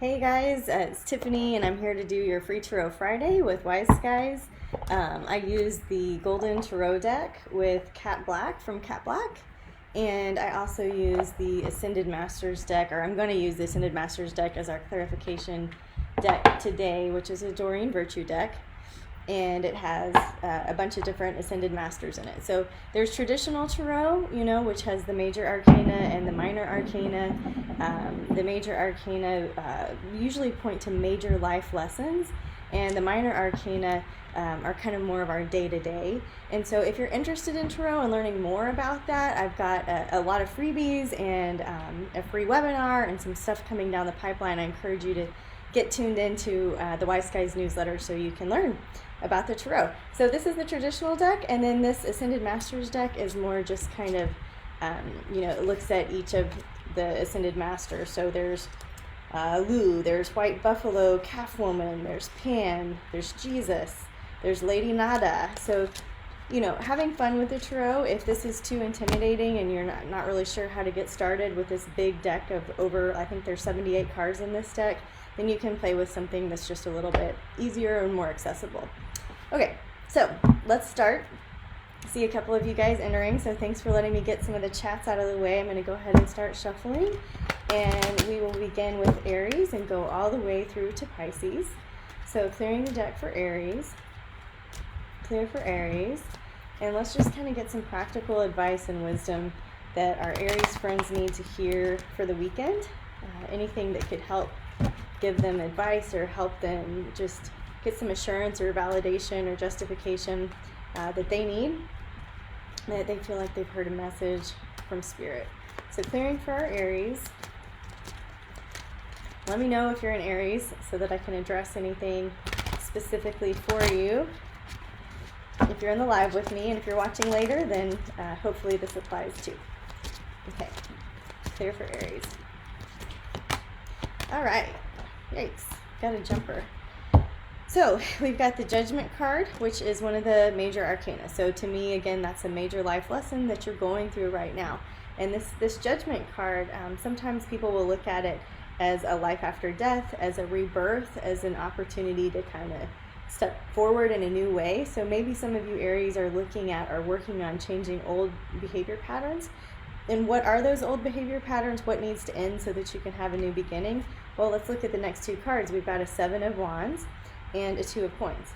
Hey guys, it's Tiffany, and I'm here to do your free Tarot Friday with Wise Skies. I use the Golden Tarot deck with Cat Black from Cat Black, and I also use the Ascended Masters deck, or I'm going to use the Ascended Masters deck as our clarification deck today, which is a Doreen Virtue deck. And it has a bunch of different Ascended Masters in it. So there's traditional Tarot, which has the major arcana and the minor arcana. The major arcana usually point to major life lessons, and the minor arcana are kind of more of our day-to-day. And so if you're interested in Tarot and learning more about that, I've got a lot of freebies and a free webinar and some stuff coming down the pipeline. I encourage you to get tuned into the Wise Skies newsletter so you can learn about the Tarot. So this is the traditional deck, and then this Ascended Masters deck is more just kind of, it looks at each of the Ascended Masters. So there's Lu, there's White Buffalo, Calf Woman, there's Pan, there's Jesus, there's Lady Nada. So, having fun with the Tarot. If this is too intimidating and you're not really sure how to get started with this big deck of over, I think there's 78 cards in this deck, then you can play with something that's just a little bit easier and more accessible. Okay, so let's start. See a couple of you guys entering, so thanks for letting me get some of the chats out of the way. I'm going to go ahead and start shuffling, and we will begin with Aries and go all the way through to Pisces. So clearing the deck for Aries, clear for Aries, and let's just kind of get some practical advice and wisdom that our Aries friends need to hear for the weekend. Anything that could help give them advice or help them just get some assurance or validation or justification that they need, that they feel like they've heard a message from Spirit. So clearing for our Aries. Let me know if you're an Aries so that I can address anything specifically for you. If you're in the live with me, and if you're watching later, then hopefully this applies too. Okay, clear for Aries. All right, yikes, got a jumper. So we've got the Judgment card, which is one of the major arcana. So to me, again, that's a major life lesson that you're going through right now. And this Judgment card, sometimes people will look at it as a life after death, as a rebirth, as an opportunity to kind of step forward in a new way. So maybe some of you Aries are looking at or working on changing old behavior patterns. And what are those old behavior patterns? What needs to end so that you can have a new beginning? Well, let's look at the next two cards. We've got a Seven of Wands and a Two of Coins.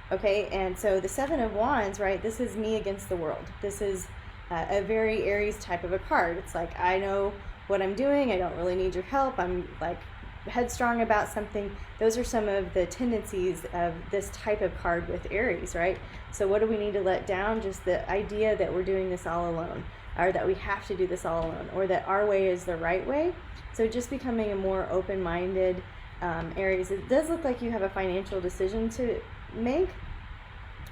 Okay, and so the Seven of Wands, right, this is me against the world. This is a very Aries type of a card. It's like, I know what I'm doing. I don't really need your help. I'm like headstrong about something. Those are some of the tendencies of this type of card with Aries, right? So what do we need to let down? Just the idea that we're doing this all alone, or that we have to do this all alone, or that our way is the right way. So just becoming a more open-minded Aries. It does look like you have a financial decision to make,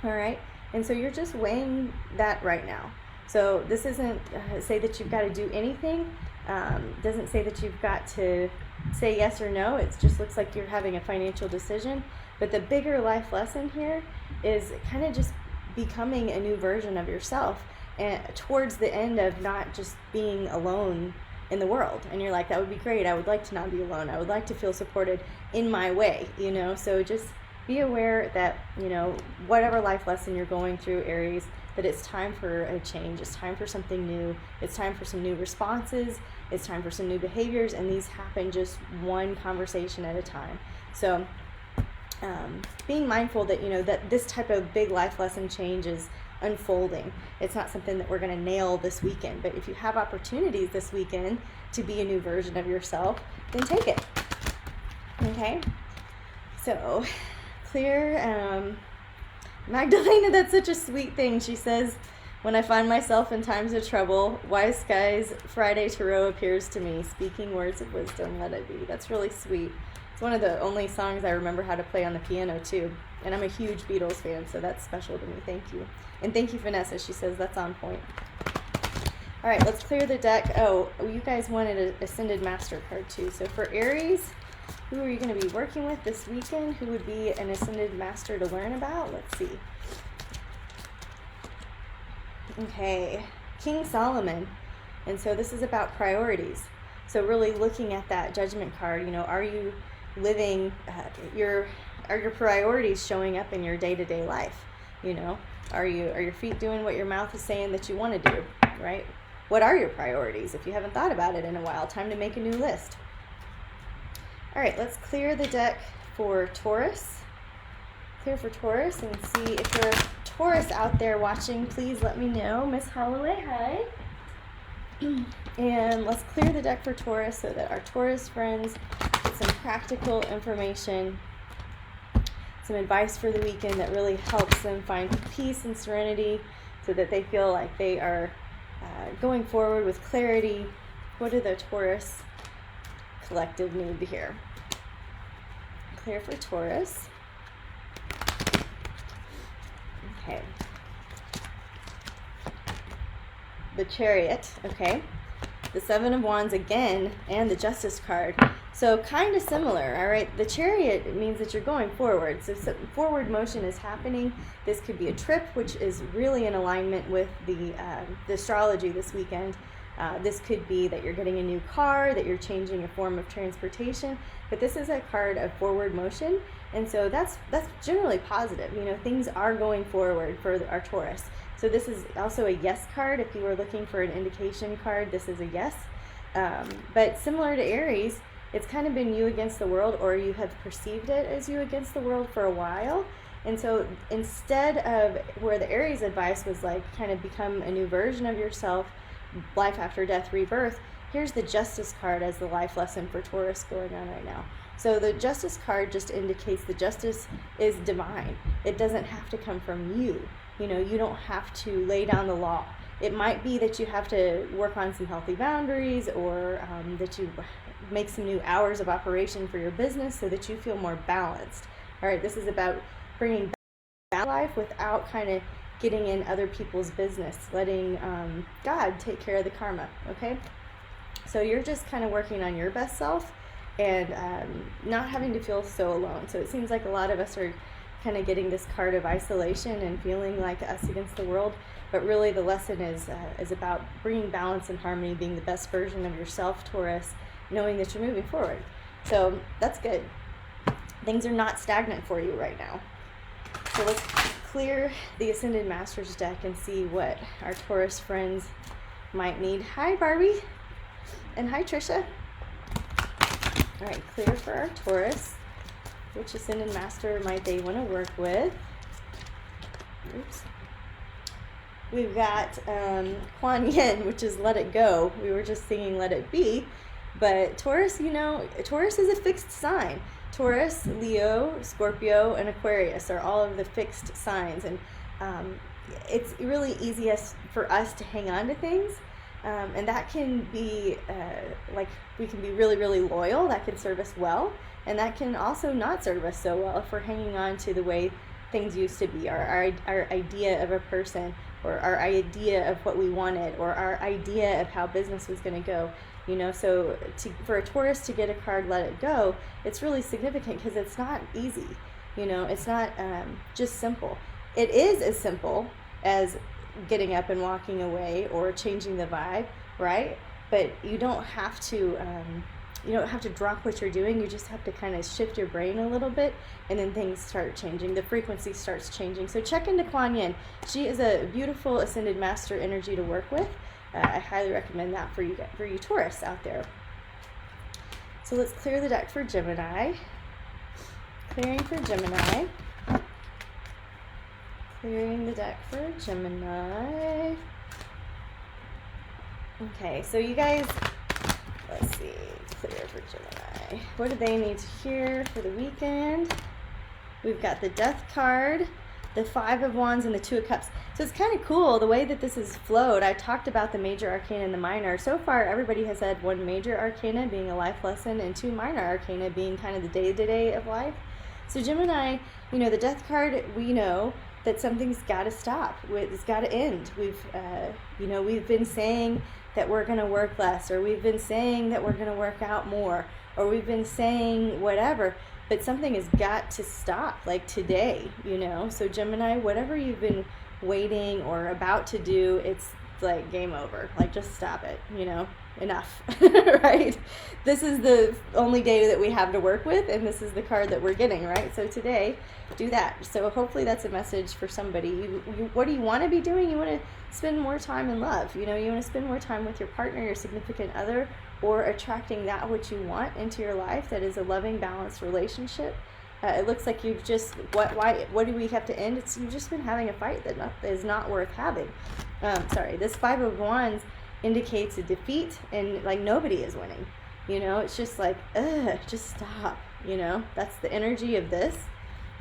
all right? And so you're just weighing that right now. So this isn't say that you've got to do anything. Doesn't say that you've got to say yes or no. It just looks like you're having a financial decision. But the bigger life lesson here is kind of just becoming a new version of yourself, and towards the end of not just being alone in the world. And you're like, that would be great. I would like to not be alone. I would like to feel supported in my way, So just be aware that, whatever life lesson you're going through, Aries, that it's time for a change. It's time for something new. It's time for some new responses. It's time for some new behaviors. And these happen just one conversation at a time. So being mindful that, that this type of big life lesson change is unfolding. It's not something that we're going to nail this weekend, but if you have opportunities this weekend to be a new version of yourself, then take it. Okay, so clear. Magdalena, that's such a sweet thing. She says, when I find myself in times of trouble, Wise Skies Friday Tarot appears to me, speaking words of wisdom, let it be. That's really sweet. It's one of the only songs I remember how to play on the piano too. And I'm a huge Beatles fan, so that's special to me. Thank you. And thank you, Vanessa. She says that's on point. All right, let's clear the deck. Oh, you guys wanted an Ascended Master card too. So for Aries, who are you going to be working with this weekend? Who would be an Ascended Master to learn about? Let's see. Okay, King Solomon. And so this is about priorities. So really looking at that Judgment card, are you living are your priorities showing up in your day-to-day life? You know, are your feet doing what your mouth is saying that you want to do, right? What are your priorities? If you haven't thought about it in a while, time to make a new list. All right, let's clear the deck for Taurus. Clear for Taurus, and see if you're a Taurus out there watching, please let me know. Miss Holloway, hi. And let's clear the deck for Taurus so that our Taurus friends get some practical information, some advice for the weekend that really helps them find peace and serenity so that they feel like they are going forward with clarity. What do the Taurus collective need to hear? Clear for Taurus. Okay. The Chariot, okay. The Seven of Wands again, and the Justice card. So kind of similar, all right? The Chariot means that you're going forward. So forward motion is happening. This could be a trip, which is really in alignment with the astrology this weekend. This could be that you're getting a new car, that you're changing a form of transportation. But this is a card of forward motion. And so that's generally positive. You know, things are going forward for our Taurus. So this is also a yes card. If you were looking for an indication card, this is a yes. But similar to Aries, it's kind of been you against the world, or you have perceived it as you against the world for a while. And so instead of where the Aries advice was like kind of become a new version of yourself, life after death, rebirth, here's the Justice card as the life lesson for Taurus going on right now. So the Justice card just indicates the justice is divine. It doesn't have to come from you. You know, you don't have to lay down the law. It might be that you have to work on some healthy boundaries, or that you make some new hours of operation for your business so that you feel more balanced. All right, this is about bringing balance to life without kind of getting in other people's business, letting God take care of the karma, okay? So you're just kind of working on your best self and not having to feel so alone. So it seems like a lot of us are kind of getting this card of isolation and feeling like us against the world, but really the lesson is about bringing balance and harmony, being the best version of yourself, Taurus, knowing that you're moving forward. So that's good. Things are not stagnant for you right now. So let's clear the Ascended Masters deck and see what our Taurus friends might need. Hi, Barbie. And hi, Trisha. All right, clear for our Taurus. Which Ascended Master might they want to work with? Oops. We've got Kuan Yin, which is Let It Go. We were just singing Let It Be. But Taurus, you know, Taurus is a fixed sign. Taurus, Leo, Scorpio, and Aquarius are all of the fixed signs. And it's really easiest for us to hang on to things. And that can be, like, we can be really, really loyal. That can serve us well. And that can also not serve us so well if we're hanging on to the way things used to be, our idea of a person, or our idea of what we wanted, or our idea of how business was going to go. You know, so for a Taurus to get a card, Let It Go, it's really significant because it's not easy. You know, it's not just simple. It is as simple as getting up and walking away or changing the vibe, right? But you don't have to drop what you're doing. You just have to kind of shift your brain a little bit, and then things start changing. The frequency starts changing. So check into Kuan Yin. She is a beautiful Ascended Master energy to work with. I highly recommend that for you Taurus out there. So let's clear the deck for Gemini. Clearing for Gemini. Clearing the deck for Gemini. Okay, so you guys, let's see, clear for Gemini. What do they need to hear for the weekend? We've got the Death card, the Five of Wands, and the Two of Cups. So it's kind of cool the way that this has flowed. I talked about the major arcana and the minor. So far, everybody has had one major arcana being a life lesson and two minor arcana being kind of the day-to-day of life. So Gemini, you know, the Death card, we know that something's got to stop. It's got to end. We've been saying that we're going to work less, or we've been saying that we're going to work out more, or we've been saying whatever. But something has got to stop, like today, you know. So Gemini, whatever you've been waiting or about to do, it's like game over. Like, just stop it, you know. enough, right? This is the only data that we have to work with, and this is the card that we're getting, right? So today, do that. So hopefully that's a message for somebody. What do you want to be doing? You want to spend more time in love. You want to spend more time with your partner, your significant other, or attracting that which you want into your life that is a loving, balanced relationship. It looks like you've just, what do we have to end? You've just been having a fight that is not worth having. This Five of Wands indicates a defeat, and like nobody is winning. It's just like, just stop. That's the energy of this.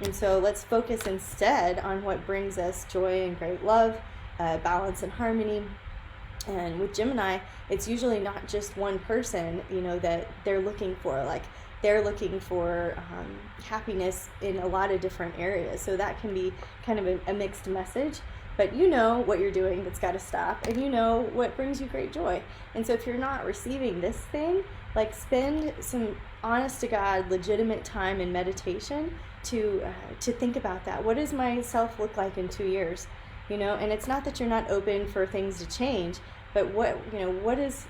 And so let's focus instead on what brings us joy and great love, balance and harmony. And with Gemini, it's usually not just one person, that they're looking for. Like, they're looking for happiness in a lot of different areas. So that can be kind of a mixed message. But you know what you're doing that's got to stop, and you know what brings you great joy. And so if you're not receiving this thing, like, spend some honest to God, legitimate time in meditation to think about that. What does myself look like in 2 years? And it's not that you're not open for things to change, but what does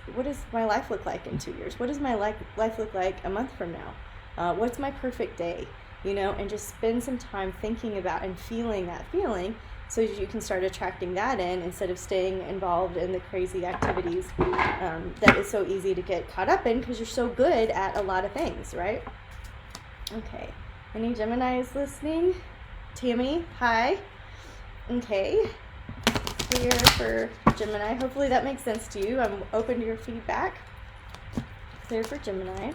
my life look like in 2 years? What does my life look like a month from now? What's my perfect day? And just spend some time thinking about and feeling that feeling, so you can start attracting that in instead of staying involved in the crazy activities that is so easy to get caught up in because you're so good at a lot of things, right? Okay. Any Geminis listening? Tammy, hi. Okay. Clear for Gemini. Hopefully that makes sense to you. I'm open to your feedback. Clear for Gemini.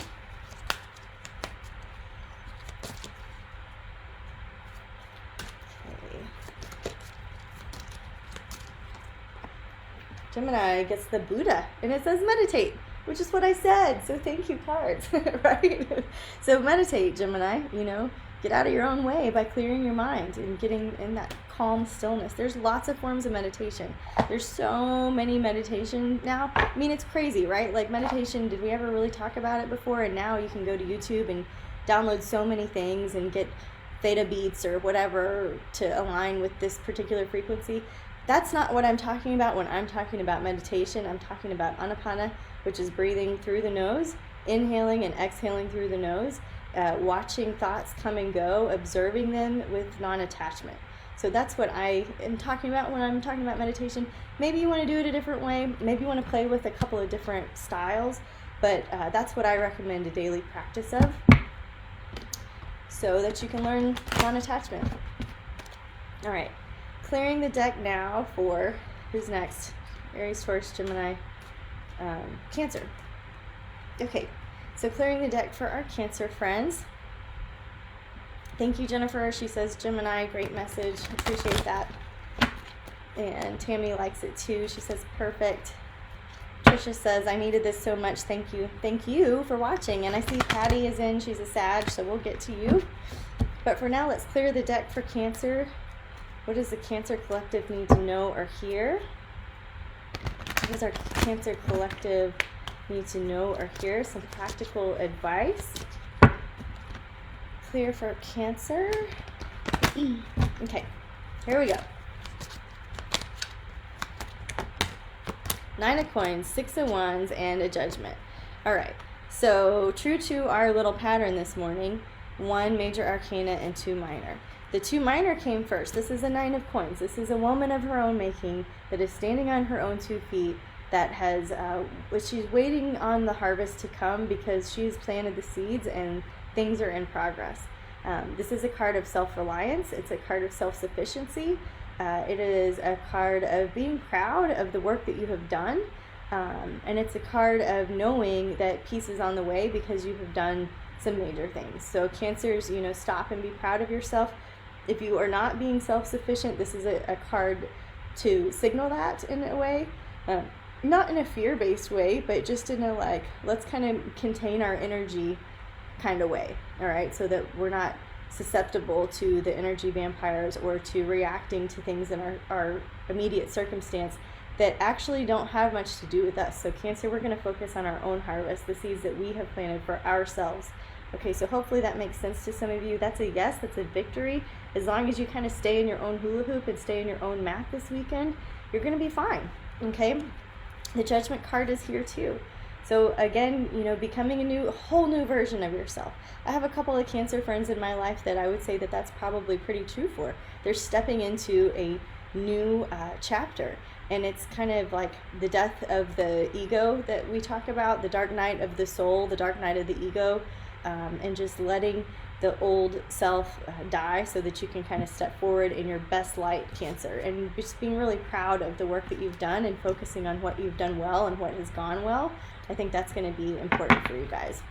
Gemini gets the Buddha, and it says meditate, which is what I said. So thank you, cards, right? So meditate, Gemini, get out of your own way by clearing your mind and getting in that calm stillness. There's lots of forms of meditation. There's so many meditation now. I mean, it's crazy, right? Like, meditation, did we ever really talk about it before? And now you can go to YouTube and download so many things and get theta beats or whatever to align with this particular frequency. That's not what I'm talking about when I'm talking about meditation. I'm talking about Anapana, which is breathing through the nose, inhaling and exhaling through the nose, watching thoughts come and go, observing them with non-attachment. So that's what I am talking about when I'm talking about meditation. Maybe you want to do it a different way. Maybe you want to play with a couple of different styles, but that's what I recommend a daily practice of, so that you can learn non-attachment. All right. Clearing the deck now for, who's next? Aries, Taurus, Gemini, Cancer. Okay, so clearing the deck for our Cancer friends. Thank you, Jennifer. She says, Gemini, great message. Appreciate that. And Tammy likes it too. She says, perfect. Trisha says, I needed this so much. Thank you. Thank you for watching. And I see Patty is in. She's a Sag, so we'll get to you. But for now, let's clear the deck for Cancer. What does the Cancer Collective need to know or hear? What does our Cancer Collective need to know or hear? Some practical advice. Clear for Cancer. Okay, here we go. 9 of Coins, 6 of Wands, and a Judgment. All right, so true to our little pattern this morning, 1 major arcana and 2 minor. The 2 minor came first. This is a 9 of Coins. This is a woman of her own making that is standing on her own 2 feet, that has, she's waiting on the harvest to come because she's planted the seeds and things are in progress. This is a card of self-reliance. It's a card of self-sufficiency. It is a card of being proud of the work that you have done. And it's a card of knowing that peace is on the way because you have done some major things. So Cancers, stop and be proud of yourself. If you are not being self-sufficient, this is a card to signal that in a way. Not in a fear-based way, but just in a let's kind of contain our energy kind of way, all right? So that we're not susceptible to the energy vampires or to reacting to things in our immediate circumstance that actually don't have much to do with us. So Cancer, we're going to focus on our own harvest, the seeds that we have planted for ourselves. Okay, so hopefully that makes sense to some of you. That's a yes, that's a victory. As long as you kind of stay in your own hula hoop and stay in your own mat this weekend, you're going to be fine, okay? The Judgment card is here too. So again, becoming a whole new version of yourself. I have a couple of Cancer friends in my life that I would say that that's probably pretty true for. They're stepping into a new chapter, and it's kind of like the death of the ego that we talk about, the dark night of the soul, the dark night of the ego, and just letting the old self die so that you can kind of step forward in your best light, Cancer, and just being really proud of the work that you've done and focusing on what you've done well and what has gone well. I think that's going to be important for you guys.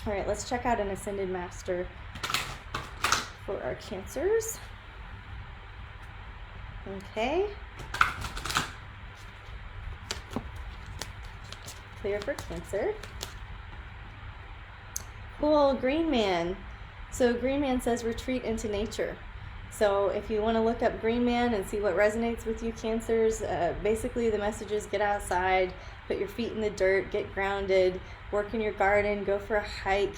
All right, let's check out an Ascended Master for our Cancers. Okay. Clear for Cancer. Cool, Green Man. So Green Man says retreat into nature. So if you want to look up Green Man and see what resonates with you, Cancers, basically the message is get outside, put your feet in the dirt, get grounded, work in your garden, go for a hike,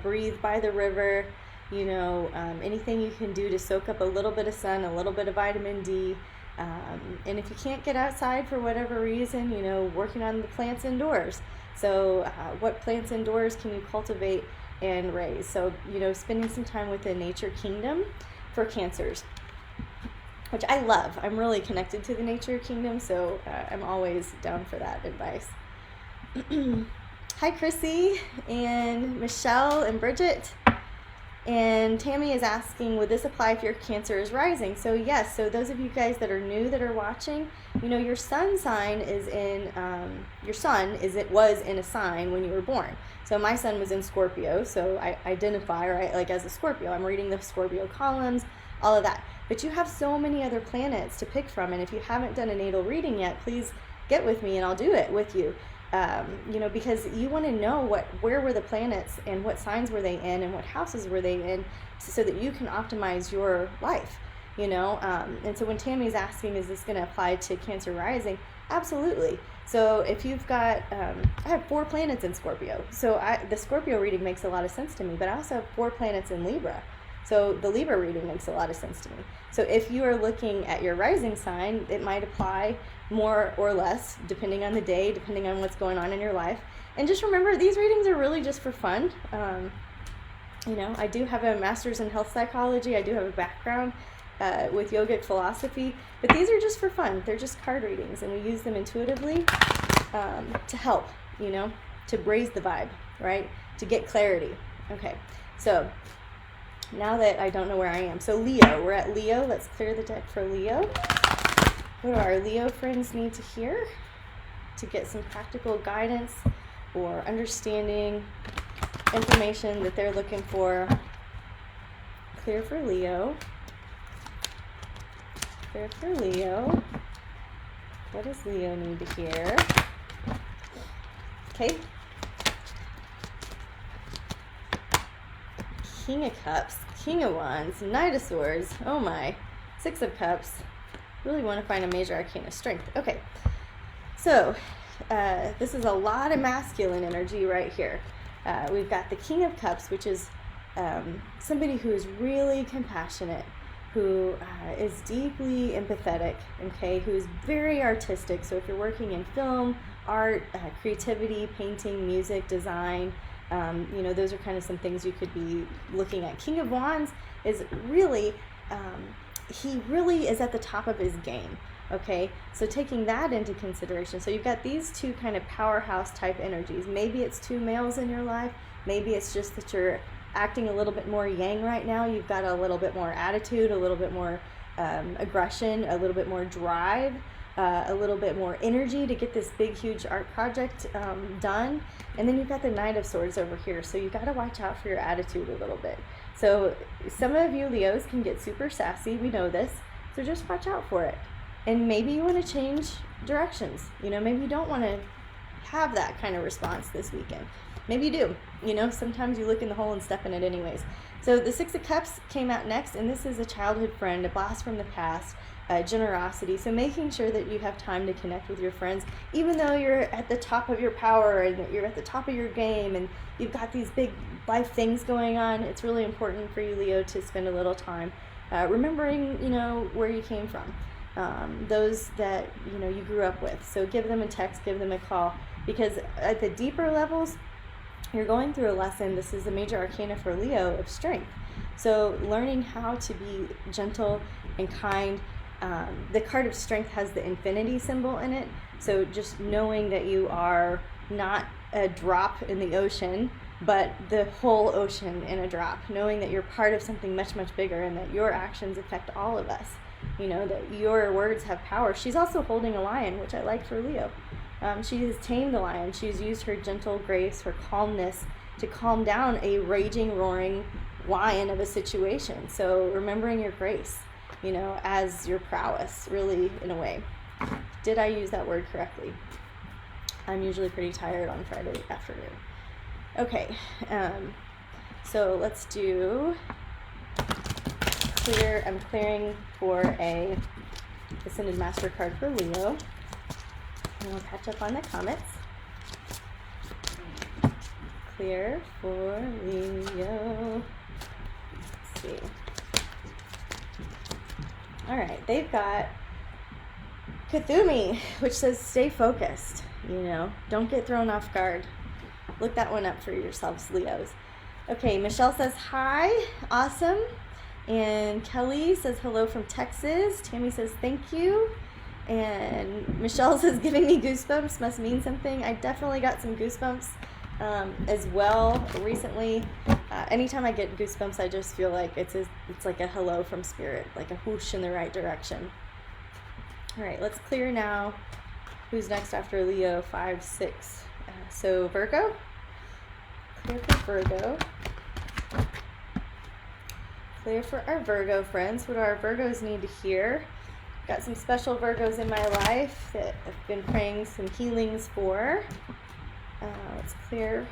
breathe by the river, anything you can do to soak up a little bit of sun, a little bit of vitamin D. And if you can't get outside for whatever reason, working on the plants indoors. So what plants indoors can you cultivate and raise? So, spending some time with the nature kingdom for Cancers, which I love. I'm really connected to the nature kingdom, so I'm always down for that advice. Hi, Chrissy and Michelle and Bridget. And Tammy is asking, would this apply if your Cancer is rising? So yes, so those of you guys that are new that are watching, your sun sign is in, was in a sign when you were born. So my sun was in Scorpio, so I identify, right, like as a Scorpio. I'm reading the Scorpio columns, all of that. But you have so many other planets to pick from, and if you haven't done a natal reading yet, please get with me and I'll do it with you. Because you want to know where were the planets and what signs were they in and what houses were they in, so that you can optimize your life, and so when Tammy's asking, is this going to apply to Cancer rising? Absolutely. So if you've got, I have 4 planets in Scorpio, so the Scorpio reading makes a lot of sense to me, but I also have 4 planets in Libra. So the Libra reading makes a lot of sense to me. So if you are looking at your rising sign, it might apply more or less, depending on the day, depending on what's going on in your life. And just remember, these readings are really just for fun. I do have a master's in health psychology. I do have a background with yogic philosophy, but these are just for fun. They're just card readings, and we use them intuitively to help, to raise the vibe, right? To get clarity. Okay, so now that I don't know where I am. So Leo, we're at Leo. Let's clear the deck for Leo. What do our Leo friends need to hear to get some practical guidance or understanding, information that they're looking for? Clear for Leo. Clear for Leo. What does Leo need to hear? Okay. King of Cups, King of Wands, Knight of Swords, oh my, 6 of Cups. Really want to find a major arcana strength. Okay, so this is a lot of masculine energy right here. We've got the King of Cups, which is somebody who is really compassionate, who is deeply empathetic, okay, who is very artistic. So if you're working in film, art, creativity, painting, music, design, those are kind of some things you could be looking at. King of Wands is really, he really is at the top of his game, okay? So taking that into consideration. So you've got these 2 kind of powerhouse type energies. Maybe it's 2 males in your life. Maybe it's just that you're acting a little bit more yang right now. You've got a little bit more attitude, a little bit more aggression, a little bit more drive, a little bit more energy to get this big, huge art project done. And then you've got the Knight of Swords over here. So you've got to watch out for your attitude a little bit. So some of you Leos can get super sassy. We know this. So just watch out for it. And maybe you want to change directions. Maybe you don't want to have that kind of response this weekend. Maybe you do. Sometimes you look in the hole and step in it anyways. So the 6 of Cups came out next, and this is a childhood friend, a blast from the past, generosity. So making sure that you have time to connect with your friends, even though you're at the top of your power and you're at the top of your game and you've got these big life things going on. It's really important for you, Leo, to spend a little time remembering, where you came from, those that, you grew up with. So give them a text, give them a call, because at the deeper levels, you're going through a lesson. This is a major arcana for Leo of strength. So learning how to be gentle and kind. The card of strength has the infinity symbol in it. So just knowing that you are not a drop in the ocean, but the whole ocean in a drop. Knowing that you're part of something much, much bigger, and that your actions affect all of us. You know, that your words have power. She's also holding a lion, which I like for Leo. She has tamed the lion. She's used her gentle grace, her calmness, to calm down a raging, roaring lion of a situation. So remembering your grace, you know, as your prowess, really, in a way. Did I use that word correctly? I'm usually pretty tired on Friday afternoon. Okay, so let's do clear. I'm clearing for a Ascended Master card for Leo. And we'll catch up on the comments. Clear for Leo. Let's see. All right, they've got Kuthumi, which says stay focused. You know, don't get thrown off guard. Look that one up for yourselves, Leos. Okay, Michelle says hi, awesome. And Kelly says hello from Texas. Tammy says thank you. And Michelle says giving me goosebumps must mean something. I definitely got some goosebumps as well recently. Anytime I get goosebumps, I just feel like it's like a hello from spirit, like a whoosh in the right direction. All right, let's clear now. Who's next after Leo? 5, 6. So Virgo. Clear for Virgo. Clear for our Virgo friends. What do our Virgos need to hear? Got some special Virgos in my life that I've been praying some healings for. Let's clear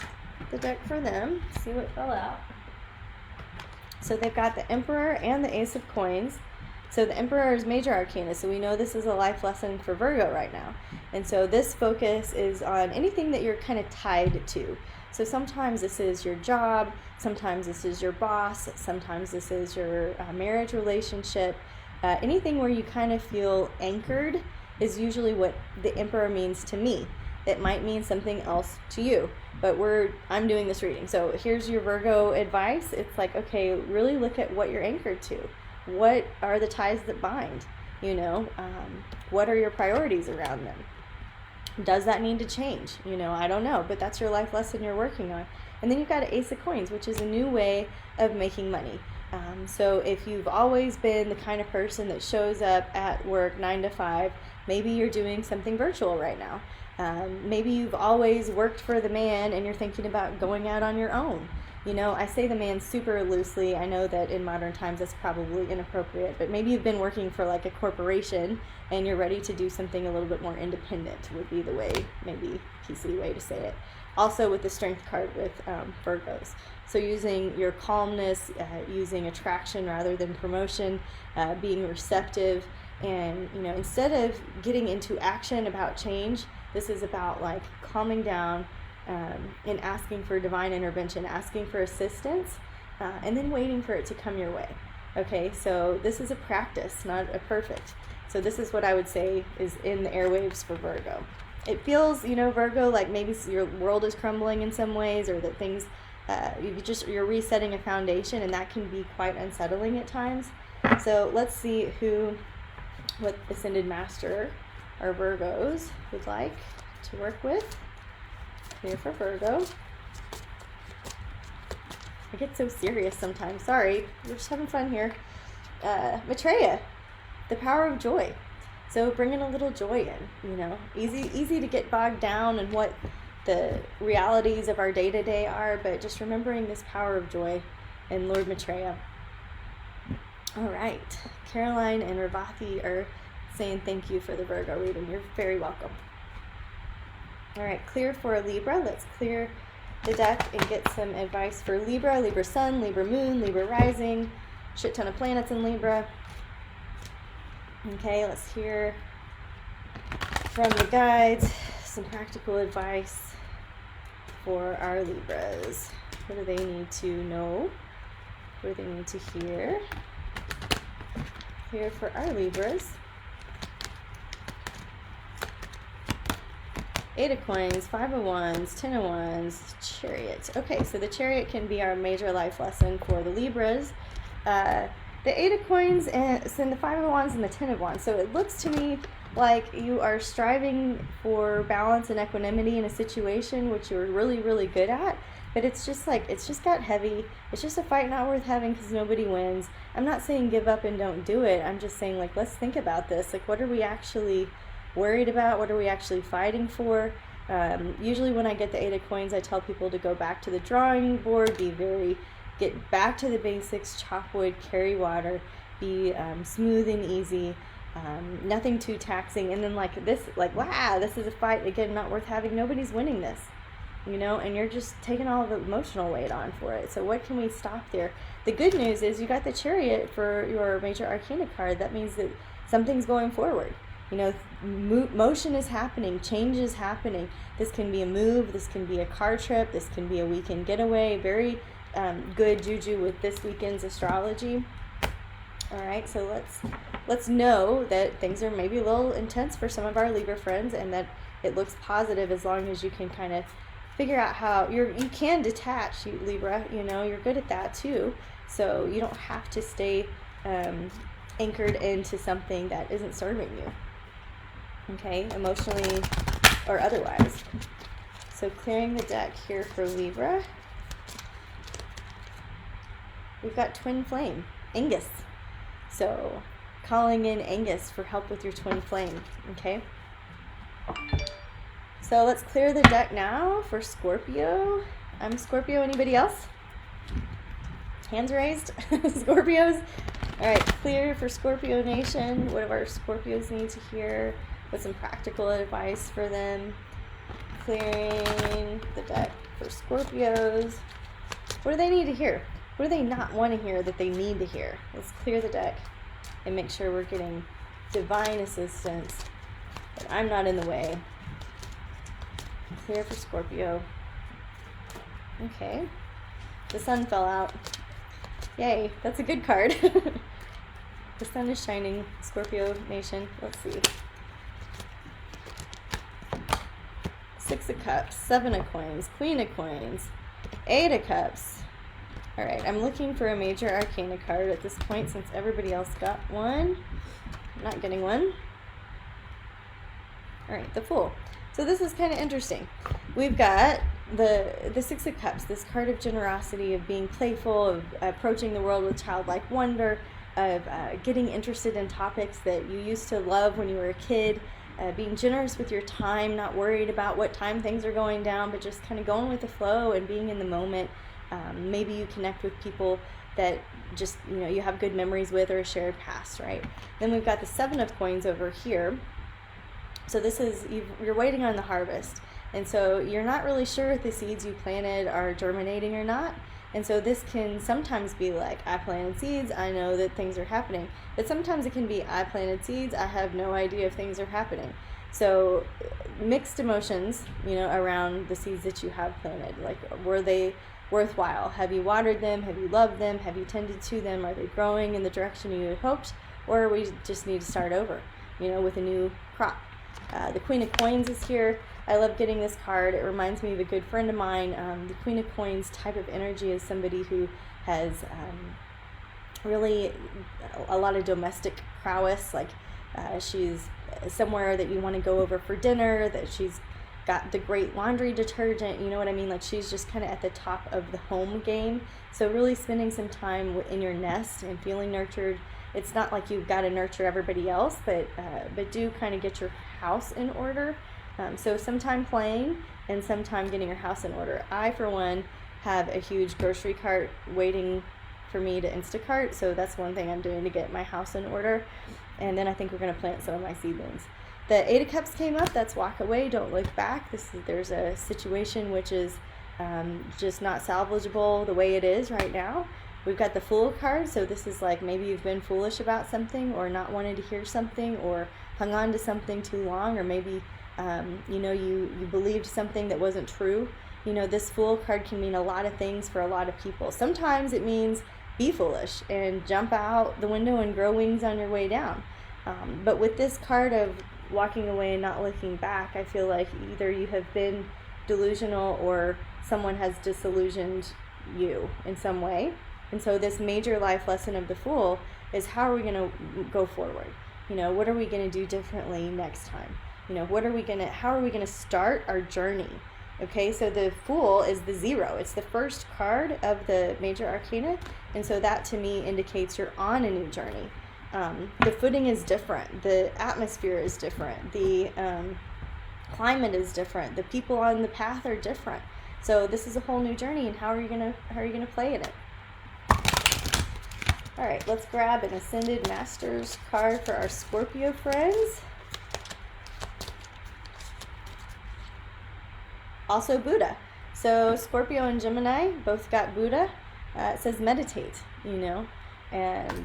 the deck for them. See what fell out. So they've got the Emperor and the Ace of Coins. So the Emperor is major arcana, so we know this is a life lesson for Virgo right now. And so this focus is on anything that you're kind of tied to. So sometimes this is your job, sometimes this is your boss, sometimes this is your marriage relationship. Anything where you kind of feel anchored is usually what the Emperor means to me. It might mean something else to you, but I'm doing this reading. So here's your Virgo advice. It's like, okay, really look at what you're anchored to. What are the ties that bind? You know, what are your priorities around them? Does that need to change? You know, I don't know, but that's your life lesson you're working on. And then you've got an Ace of Coins, which is a new way of making money. So if you've always been the kind of person that shows up at work 9 to 5, maybe you're doing something virtual right now. Maybe you've always worked for the man and you're thinking about going out on your own. You know, I say the man super loosely. I know that in modern times that's probably inappropriate, but maybe you've been working for like a corporation and you're ready to do something a little bit more independent would be the way, maybe PC way to say it. Also with the Strength card with Virgos. So using your calmness, using attraction rather than promotion, being receptive, and, you know, instead of getting into action about change, this is about like calming down and asking for divine intervention, asking for assistance, and then waiting for it to come your way. Okay, so this is a practice, not a perfect. So this is what I would say is in the airwaves for Virgo. It feels, you know, Virgo, like maybe your world is crumbling in some ways, or that things, you're resetting a foundation, and that can be quite unsettling at times. So let's see what Ascended Master our Virgos would like to work with. Clear for Virgo. I get so serious sometimes. Sorry, we're just having fun here. Maitreya, the power of joy. So bringing a little joy in, you know. Easy to get bogged down in what the realities of our day-to-day are, but just remembering this power of joy in Lord Maitreya. All right. Caroline and Ravathi are saying thank you for the Virgo reading. You're very welcome. All right, clear for Libra. Let's clear the deck and get some advice for Libra, Libra Sun, Libra Moon, Libra Rising, shit ton of planets in Libra. Okay, let's hear from the guides some practical advice for our Libras. What do they need to know? What do they need to hear? Here for our Libras. Eight of Coins, Five of Wands, Ten of Wands, Chariot. Okay, so the Chariot can be our major life lesson for the Libras. The Eight of Coins and the Five of Wands and the Ten of Wands. So it looks to me like you are striving for balance and equanimity in a situation which you're really, really good at. But it's just got heavy. It's just a fight not worth having because nobody wins. I'm not saying give up and don't do it. I'm just saying, like, let's think about this. Like, what are we actually worried about? What are we actually fighting for? Usually when I get the Eight of Coins, I tell people to go back to the drawing board, get back to the basics, chop wood, carry water, be smooth and easy, nothing too taxing. And then wow, this is a fight, again, not worth having. Nobody's winning this, and you're just taking all the emotional weight on for it. So what can we stop there? The good news is you got the Chariot for your major arcana card. That means that something's going forward. Motion is happening, change is happening. This can be a move, this can be a car trip, this can be a weekend getaway. Very good juju with this weekend's astrology. All right, so let's know that things are maybe a little intense for some of our Libra friends, and that it looks positive as long as you can kind of figure out how you can detach, Libra. You're good at that too. So you don't have to stay anchored into something that isn't serving you. Okay, emotionally or otherwise. So clearing the deck here for Libra. We've got Twin Flame, Angus. So calling in Angus for help with your Twin Flame, okay? So let's clear the deck now for Scorpio. I'm Scorpio, anybody else? Hands raised, Scorpios. All right, clear for Scorpio Nation. What do our Scorpios need to hear? With some practical advice for them. Clearing the deck for Scorpios. What do they need to hear? What do they not want to hear that they need to hear? Let's clear the deck and make sure we're getting divine assistance, that I'm not in the way. Clear for Scorpio. Okay. The sun fell out. Yay, that's a good card. The sun is shining, Scorpio Nation. Let's see. Six of Cups, Seven of Coins, Queen of Coins, Eight of Cups. All right, I'm looking for a major arcana card at this point since everybody else got one. I'm not getting one. All right, the Fool. So this is kind of interesting. We've got the Six of Cups, this card of generosity, of being playful, of approaching the world with childlike wonder, of getting interested in topics that you used to love when you were a kid. Being generous with your time, not worried about what time things are going down, but just kind of going with the flow and being in the moment. Maybe you connect with people that just, you have good memories with, or a shared past, right? Then we've got the Seven of Coins over here. So this is, you're waiting on the harvest. And so you're not really sure if the seeds you planted are germinating or not. And so this can sometimes be like, I planted seeds, I know that things are happening. But sometimes it can be, I planted seeds, I have no idea if things are happening. So mixed emotions, around the seeds that you have planted. Like, were they worthwhile? Have you watered them? Have you loved them? Have you tended to them? Are they growing in the direction you had hoped? Or we just need to start over, with a new crop. The Queen of Coins is here. I love getting this card. It reminds me of a good friend of mine. The Queen of Coins type of energy is somebody who has really a lot of domestic prowess. Like she's somewhere that you want to go over for dinner, that she's got the great laundry detergent, you know what I mean? Like she's just kind of at the top of the home game. So really spending some time in your nest and feeling nurtured. It's not like you've got to nurture everybody else, but do kind of get your house in order. So some time playing and some time getting your house in order. I, for one, have a huge grocery cart waiting for me to Instacart, so that's one thing I'm doing to get my house in order. And then I think we're going to plant some of my seedlings. The Eight of Cups came up. That's walk away, don't look back. There's a situation which is just not salvageable the way it is right now. We've got the Fool card, so this is like maybe you've been foolish about something, or not wanted to hear something, or hung on to something too long, or maybe you believed something that wasn't true. This Fool card can mean a lot of things for a lot of people. Sometimes it means be foolish and jump out the window and grow wings on your way down. But with this card of walking away and not looking back, I feel like either you have been delusional or someone has disillusioned you in some way. And so this major life lesson of the Fool is, how are we going to go forward? What are we going to do differently next time? How are we going to start our journey? Okay, so the Fool is the 0. It's the first card of the major arcana. And so that to me indicates you're on a new journey. The footing is different. The atmosphere is different. The climate is different. The people on the path are different. So this is a whole new journey, and how are you gonna play in it? All right, let's grab an Ascended Masters card for our Scorpio friends. Also Buddha. So Scorpio and Gemini both got Buddha. It says meditate, and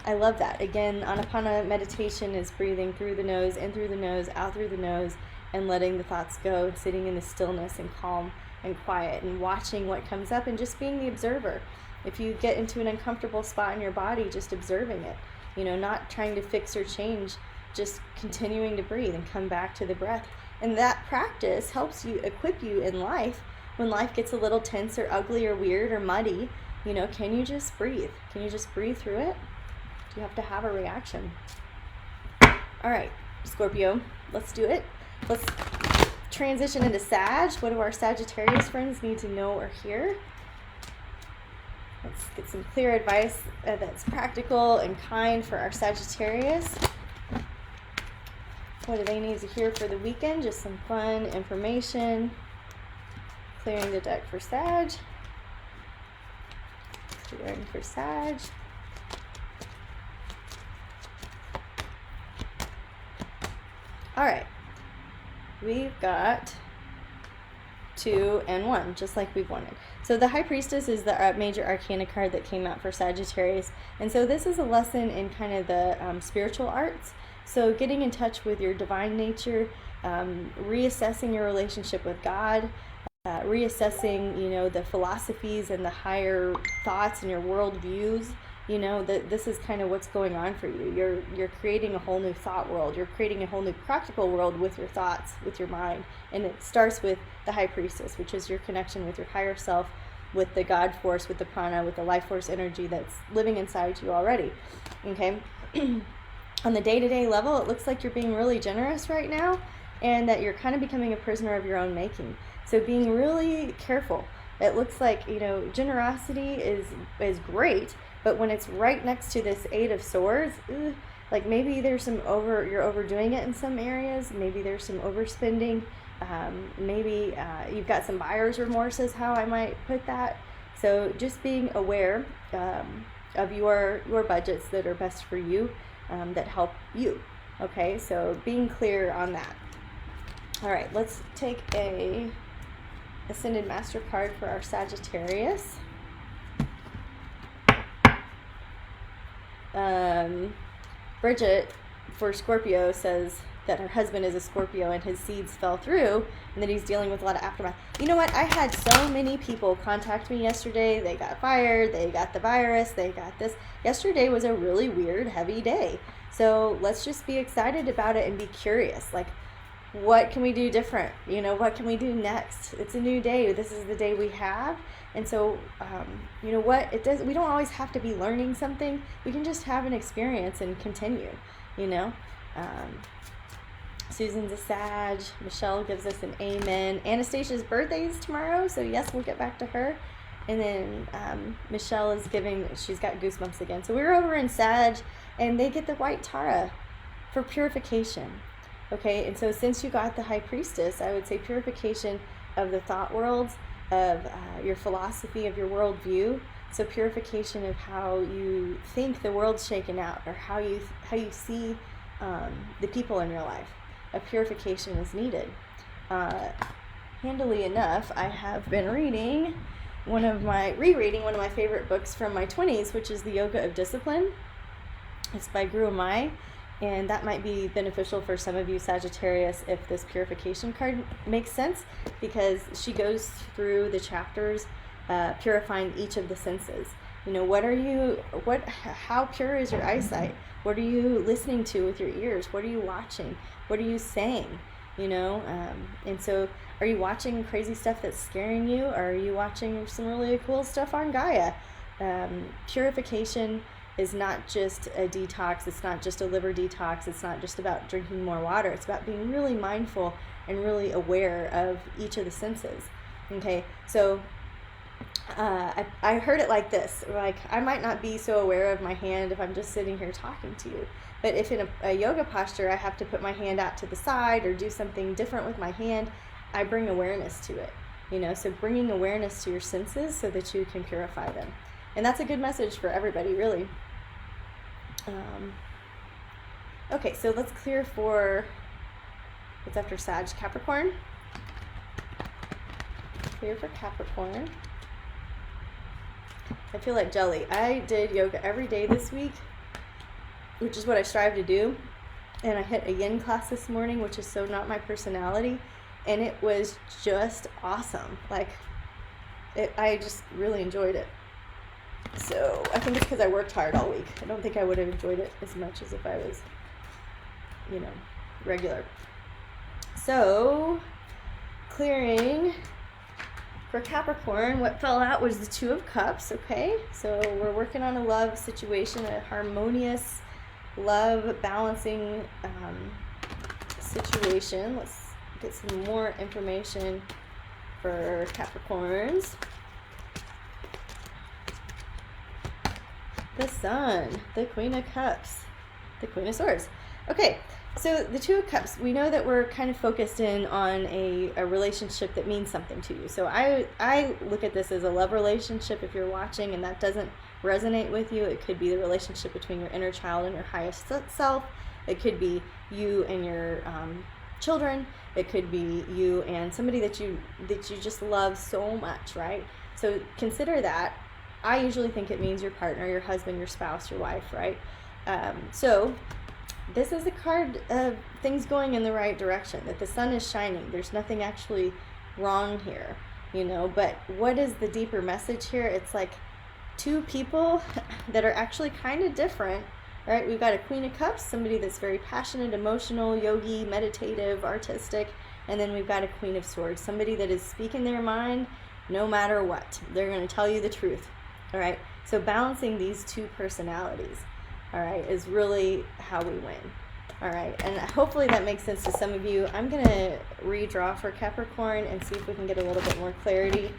I love that. Again, Anapana meditation is breathing through the nose, in through the nose, out through the nose, and letting the thoughts go, sitting in the stillness and calm and quiet, and watching what comes up and just being the observer. If you get into an uncomfortable spot in your body, just observing it, not trying to fix or change, just continuing to breathe and come back to the breath. And that practice helps you, equip you in life when life gets a little tense or ugly or weird or muddy. Can you just breathe? Can you just breathe through it? Do you have to have a reaction? All right, Scorpio, let's do it. Let's transition into Sag. What do our Sagittarius friends need to know or hear? Let's get some clear advice that's practical and kind for our Sagittarius. What do they need to hear for the weekend? Just some fun information. Clearing the deck for Sag. Clearing for Sag. All right. We've got 2 and 1, just like we wanted. So the High Priestess is the major arcana card that came out for Sagittarius. And so this is a lesson in kind of the spiritual arts. So getting in touch with your divine nature, reassessing your relationship with God, reassessing, the philosophies and the higher thoughts and your worldviews. That this is kind of what's going on for you. You're creating a whole new thought world. You're creating a whole new practical world with your thoughts, with your mind. And it starts with the High Priestess, which is your connection with your higher self, with the God force, with the prana, with the life force energy that's living inside you already. Okay? On the day-to-day level, it looks like you're being really generous right now, and that you're kind of becoming a prisoner of your own making. So being really careful. It looks like, generosity is great, but when it's right next to this 8 of Swords, like maybe there's you're overdoing it in some areas. Maybe there's some overspending. Maybe you've got some buyer's remorse is how I might put that. So just being aware of your budgets that are best for you, that help you. Okay, so being clear on that. All right, let's take a Ascended Master card for our Sagittarius. Bridget, for Scorpio, says that her husband is a Scorpio and his seeds fell through and that he's dealing with a lot of aftermath. You know what? I had so many people contact me yesterday. They got fired. They got the virus. They got this. Yesterday was a really weird, heavy day. So let's just be excited about it and be curious. Like, what can we do different? What can we do next? It's a new day. This is the day we have. And so, we don't always have to be learning something. We can just have an experience and continue, Susan's a Sag. Michelle gives us an amen. Anastasia's birthday is tomorrow, so yes, we'll get back to her. And then Michelle is she's got goosebumps again. So we're over in Sag, and they get the white Tara for purification. Okay, and so since you got the High Priestess, I would say purification of the thought worlds, of your philosophy, of your worldview. So purification of how you think the world's shaken out, or how you see the people in your life. A purification is needed. Handily enough, I have been rereading one of my favorite books from my 20s, which is The Yoga of Discipline. It's by Guru Mai. And that might be beneficial for some of you Sagittarius if this purification card makes sense, because she goes through the chapters purifying each of the senses. You know, how pure is your eyesight? What are you listening to with your ears? What are you watching? What are you saying? You know, and so are you watching crazy stuff that's scaring you? Or are you watching some really cool stuff on Gaia? Purification is not just a detox. It's not just a liver detox. It's not just about drinking more water. It's about being really mindful and really aware of each of the senses. Okay, so I heard it like this. Like, I might not be so aware of my hand if I'm just sitting here talking to you. But if in a yoga posture I have to put my hand out to the side or do something different with my hand, I bring awareness to it. You know, so bringing awareness to your senses so that you can purify them. And that's a good message for everybody, really. Okay, so let's clear for what's after Sag, Capricorn. Clear for Capricorn. I feel like jelly. I did yoga every day this week, which is what I strive to do. And I hit a yin class this morning, which is so not my personality. And it was just awesome. Like, I just really enjoyed it. So I think it's because I worked hard all week. I don't think I would have enjoyed it as much as if I was, you know, regular. So, clearing for Capricorn, what fell out was the Two of Cups, okay? So we're working on a love situation, a harmonious love balancing situation. Let's get some more information for Capricorns. The Sun, the Queen of Cups, the Queen of Swords. Okay, so the Two of Cups, we know that we're kind of focused in on a relationship that means something to you. So I look at this as a love relationship. If you're watching and that doesn't resonate with you, it could be the relationship between your inner child and your highest self. It could be you and your children. It could be you and somebody that you just love so much, right? So consider that. I usually think it means your partner, your husband, your spouse, your wife, right? So this is a card of things going in the right direction, that the sun is shining. There's nothing actually wrong here, you know, but what is the deeper message here? It's like two people that are actually kind of different, right? We've got a Queen of Cups, somebody that's very passionate, emotional, yogi, meditative, artistic, and then we've got a Queen of Swords, somebody that is speaking their mind no matter what. They're going to tell you the truth, all right? So balancing these two personalities, all right, is really how we win. All right, and hopefully that makes sense to some of you. I'm going to redraw for Capricorn and see if we can get a little bit more clarity.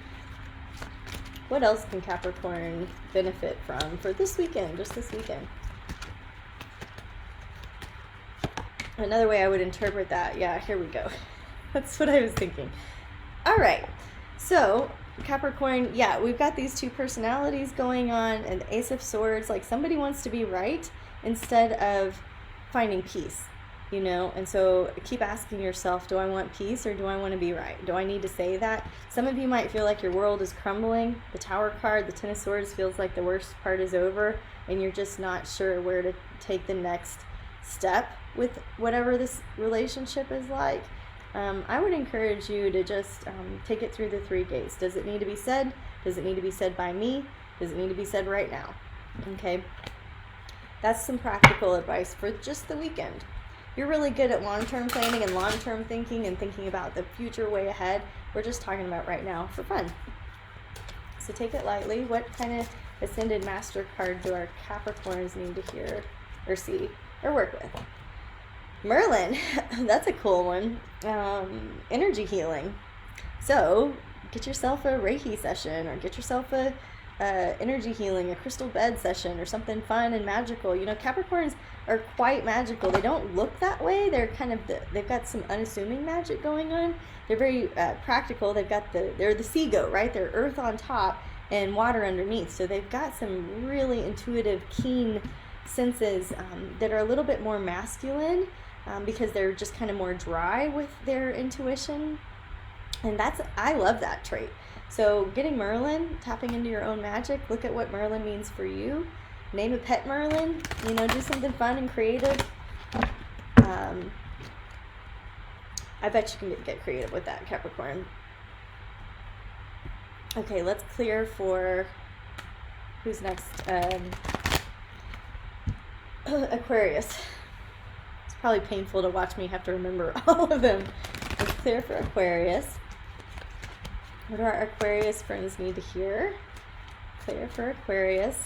What else can Capricorn benefit from for this weekend, just this weekend? Another way I would interpret that, yeah, here we go. That's what I was thinking. All right, so Capricorn, yeah, we've got these two personalities going on, and the Ace of Swords, like somebody wants to be right instead of finding peace, you know? And so keep asking yourself, do I want peace or do I want to be right? Do I need to say that? Some of you might feel like your world is crumbling. The Tower card, the Ten of Swords, feels like the worst part is over, and you're just not sure where to take the next step with whatever this relationship is like. I would encourage you to just take it through the three gates. Does it need to be said? Does it need to be said by me? Does it need to be said right now? Okay. That's some practical advice for just the weekend. You're really good at long-term planning and long-term thinking and thinking about the future way ahead. We're just talking about right now for fun. So take it lightly. What kind of Ascended Master card do our Capricorns need to hear or see or work with? Merlin, that's a cool one. Energy healing. So get yourself a Reiki session, or get yourself a energy healing, a crystal bed session, or something fun and magical. You know, Capricorns are quite magical. They don't look that way. They're kind of they've got some unassuming magic going on. They're very practical. They're the sea goat, right? They're earth on top and water underneath. So they've got some really intuitive, keen senses that are a little bit more masculine. Because they're just kind of more dry with their intuition, and I love that trait. So getting Merlin, tapping into your own magic, look at what Merlin means for you. Name a pet Merlin, you know, do something fun and creative. I bet you can get creative with that, Capricorn. Okay, let's clear for Who's next? Aquarius. It's probably painful to watch me have to remember all of them. It's clear for Aquarius. What do our Aquarius friends need to hear? Clear for Aquarius.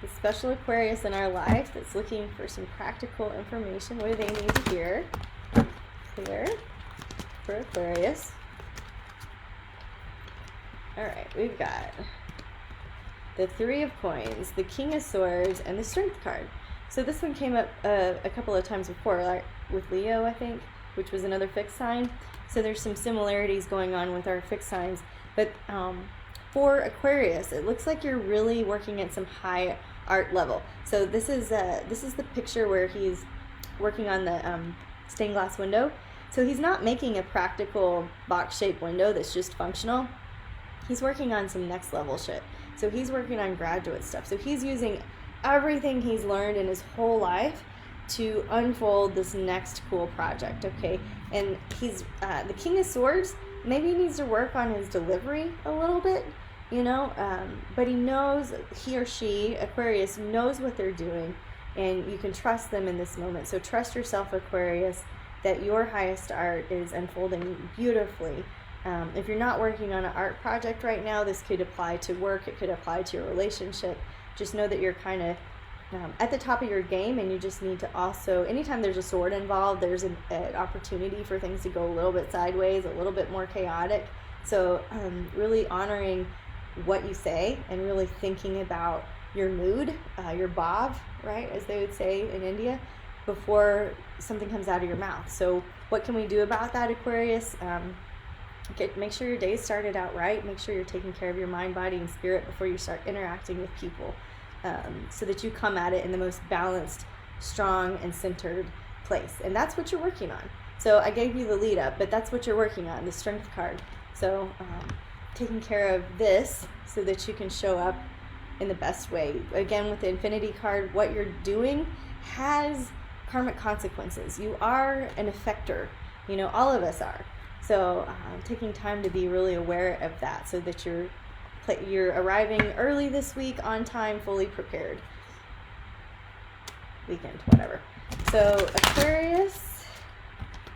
The special Aquarius in our life that's looking for some practical information. What do they need to hear? Clear for Aquarius. Alright, we've got the Three of Coins, the King of Swords, and the Strength card. So this one came up a couple of times before, like with Leo, I think, which was another fixed sign. So there's some similarities going on with our fixed signs. But for Aquarius, it looks like you're really working at some high art level. So this is the picture where he's working on the stained glass window. So he's not making a practical box-shaped window that's just functional. He's working on some next level shit. So he's working on graduate stuff. So he's using everything he's learned in his whole life to unfold this next cool project, okay? And he's the King of Swords. Maybe he needs to work on his delivery a little bit, you know, but he knows, he or she, Aquarius, knows what they're doing, and you can trust them in this moment. So trust yourself, Aquarius, that your highest art is unfolding beautifully. If you're not working on an art project right now, this could apply to work, it could apply to your relationship. Just know that you're kind of at the top of your game, and you just need to also, anytime there's a sword involved, there's an opportunity for things to go a little bit sideways, a little bit more chaotic. So really honoring what you say and really thinking about your mood, your bhav, right, as they would say in India, before something comes out of your mouth. So what can we do about that, Aquarius? Make sure your day started out right. Make sure you're taking care of your mind, body, and spirit before you start interacting with people, so that you come at it in the most balanced, strong, and centered place. And that's what you're working on. So I gave you the lead up, but that's what you're working on, the Strength card. So taking care of this so that you can show up in the best way. Again, with the Infinity card, what you're doing has karmic consequences. You are an effector. You know, all of us are. So taking time to be really aware of that so that you're arriving early this week, on time, fully prepared. Weekend, whatever. So Aquarius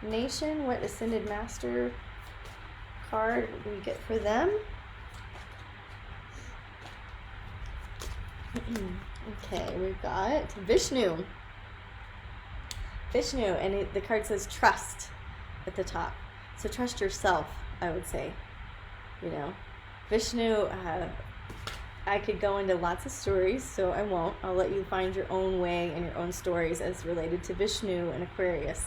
Nation, what Ascended Master card do we get for them? Okay, we've got Vishnu. Vishnu, and the card says trust at the top. So trust yourself, I would say. You know, Vishnu, I could go into lots of stories, so I won't. I'll let you find your own way and your own stories as related to Vishnu and Aquarius.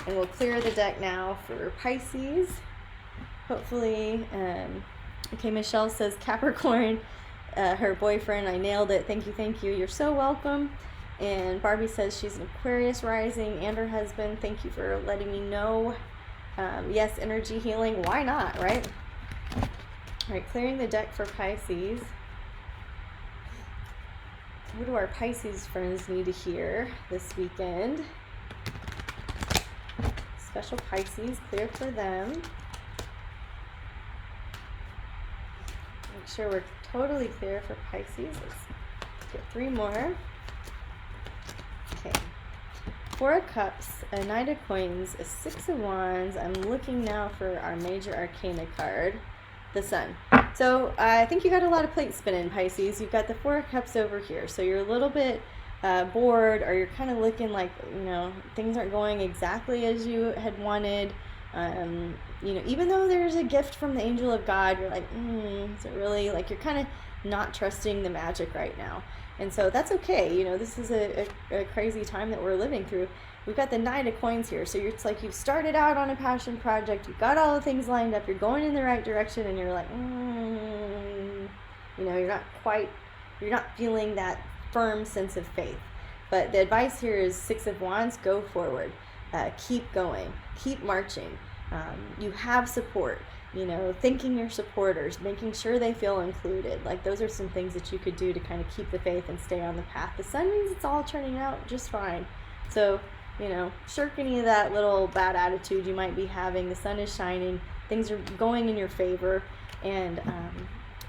And we'll clear the deck now for Pisces. Hopefully, okay, Michelle says Capricorn, her boyfriend, I nailed it. Thank you. You're so welcome. And Barbie says she's an Aquarius rising and her husband. Thank you for letting me know. Yes, energy healing. Why not, right? All right, clearing the deck for Pisces. What do our Pisces friends need to hear this weekend? Special Pisces, clear for them. Make sure we're totally clear for Pisces. Let's get 3 more. Okay. 4 of Cups, a Knight of Coins, a 6 of Wands. I'm looking now for our Major Arcana card, the Sun. So I think you got a lot of plate spinning, Pisces. You've got the 4 of Cups over here. So you're a little bit bored, or you're kind of looking like, you know, things aren't going exactly as you had wanted. You know, even though there's a gift from the angel of God, you're like, is it really? Like, you're kind of not trusting the magic right now. And so that's okay. You know, this is a crazy time that we're living through. We've got the 9 of Coins here. So it's like you've started out on a passion project. You've got all the things lined up. You're going in the right direction. And you're like, you know, you're not feeling that firm sense of faith. But the advice here is 6 of Wands, go forward. Keep going. Keep marching. You have support. You know, thanking your supporters, making sure they feel included. Like, those are some things that you could do to kind of keep the faith and stay on the path. The Sun means it's all turning out just fine. So, you know, shirk any of that little bad attitude you might be having. The sun is shining. Things are going in your favor. And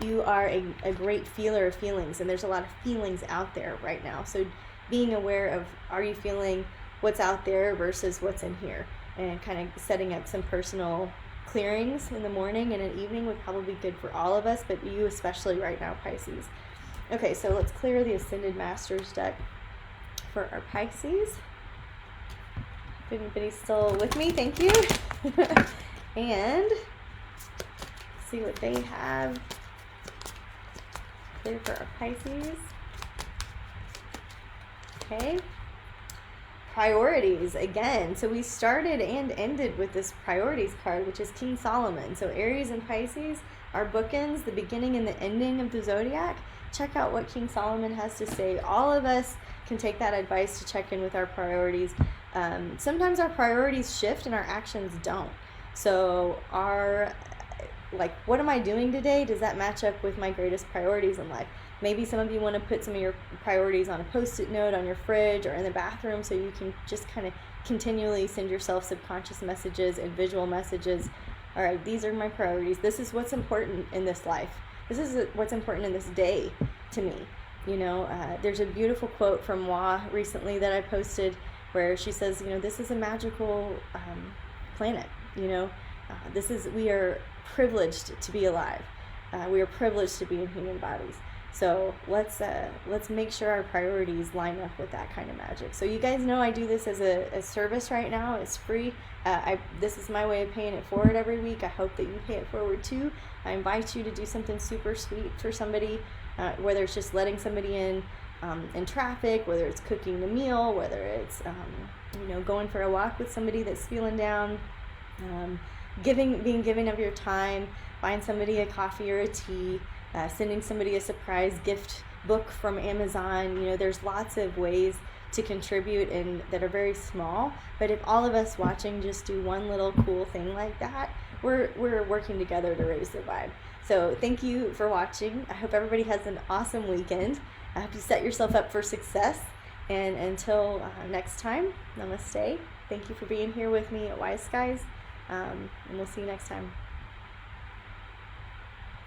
You are a great feeler of feelings, and there's a lot of feelings out there right now. So being aware of, are you feeling what's out there versus what's in here, and kind of setting up some personal clearings in the morning and an evening would probably be good for all of us, but you especially right now, Pisces. Okay, so let's clear the Ascended Masters deck for our Pisces. If anybody's still with me, thank you. And see what they have clear for our Pisces. Okay. Priorities again. So we started and ended with this priorities card, which is King Solomon. So Aries and Pisces are bookends, the beginning and the ending of the zodiac. Check out what King Solomon has to say. All of us can take that advice to check in with our priorities. Sometimes our priorities shift and our actions don't. So what am I doing today? Does that match up with my greatest priorities in life? Maybe some of you want to put some of your priorities on a Post-it note on your fridge or in the bathroom, so you can just kind of continually send yourself subconscious messages and visual messages. All right, these are my priorities. This is what's important in this life. This is what's important in this day to me. There's a beautiful quote from Wa recently that I posted where she says, this is a magical planet. We are privileged to be alive. We are privileged to be in human bodies. So let's make sure our priorities line up with that kind of magic. So you guys know I do this as a service right now. It's free. This is my way of paying it forward every week. I hope that you pay it forward too. I invite you to do something super sweet for somebody, whether it's just letting somebody in traffic, whether it's cooking the meal, whether it's going for a walk with somebody that's feeling down, being giving of your time, buying somebody a coffee or a tea, sending somebody a surprise gift book from Amazon. There's lots of ways to contribute and that are very small, but if all of us watching just do one little cool thing like that, we're working together to raise the vibe. So thank you for watching. I hope everybody has an awesome weekend. I hope you set yourself up for success, and until next time, namaste. Thank you for being here with me at Wise Skies, and we'll see you next time.